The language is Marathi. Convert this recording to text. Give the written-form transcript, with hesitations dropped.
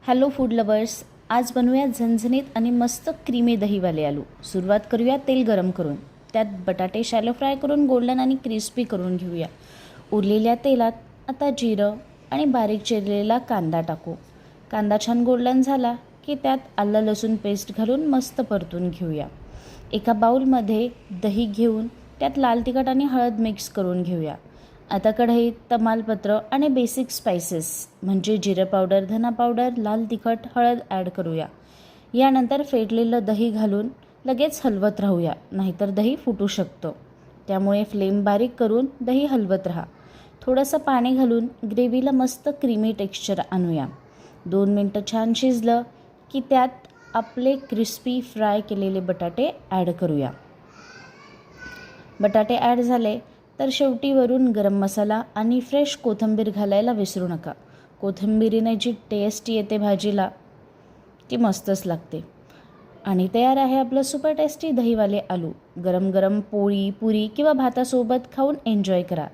हॅलो फूड लवर्स, आज बनवूया झणझणीत आणि मस्त क्रीमी दहीवाले आलू. सुरुवात करूया तेल गरम करून. त्यात बटाटे शॅलो फ्राय करून गोल्डन आणि क्रिस्पी करून घेऊया. उरलेल्या तेलात आता जिरं आणि बारीक चिरलेला कांदा टाकू. कांदा छान गोल्डन झाला की त्यात आलं लसूण पेस्ट घालून मस्त परतून घेऊया. एका बाउलमध्ये दही घेऊन त्यात लाल तिखट आणि हळद मिक्स करून घेऊया. आता कढईत तमालपत्र आणि बेसिक स्पायसेस म्हणजे जिरं पावडर, धना पावडर, लाल तिखट, हळद ॲड करूया. यानंतर फेटलेलं दही घालून लगेच हलवत राहूया, नाहीतर दही फुटू शकतं. त्यामुळे फ्लेम बारीक करून दही हलवत राहा. थोडंसं पाणी घालून ग्रेव्हीला मस्त क्रीमी टेक्स्चर आणूया. 2 मिनटं छान शिजलं की त्यात आपले क्रिस्पी फ्राय केलेले बटाटे ॲड करूया. बटाटे ॲड झाले तर शेवटी वरून गरम मसाला आणि फ्रेश कोथिंबीर घालायला विसरू नका. कोथिंबीरीने जी टेस्ट येते भाजीला ती मस्तच लागते. आणि तयार आहे आपलं सुपर टेस्टी दहीवाले आलू. गरम गरम पोळी, पुरी किंवा भातासोबत खाऊन एन्जॉय करा.